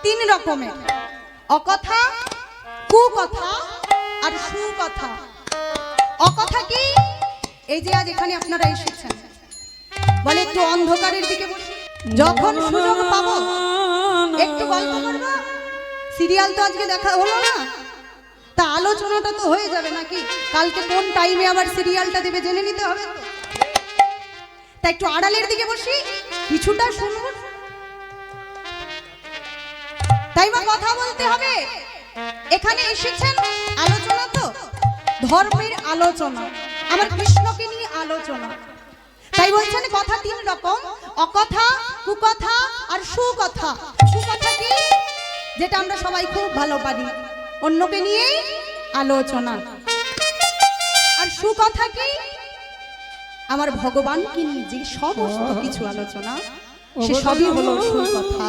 তিন রকমের, অকথা, কুকথা আর সুকথা। অকথা কি? এই যে আজ এখানে আপনারা এসেছেন, বলে একটু অন্ধকারের দিকে বসে, যখন সুযোগ পাবো একটু গল্প করবো। সিরিয়াল তো আজকে দেখা হলো না, তা আলোচনাটা তো হয়ে যাবে নাকি? কালকে কোন টাইমে আবার সিরিয়ালটা দেবে জেনে নিতে হবে তো। তা একটু আড়ালের দিকে বসি, কিছুটা শুনবো, তাই বা কথা বলতে হবে। এখানে এসেছেন আলোচনা, তো ধর্মের আলোচনা, আমার কৃষ্ণকে নিয়ে আলোচনা। তাই বলছেন কথা তিন রকম, অকথা, কুকথা আর সুকথা। কুকথা কি? যেটা আমরা সবাই খুব ভালো পারি, অন্যকে নিয়ে আলোচনা। আর সুকথা কি? আমার ভগবানকে নিয়ে যে সমস্ত কিছু আলোচনা, সে সবই হলো সুকথা।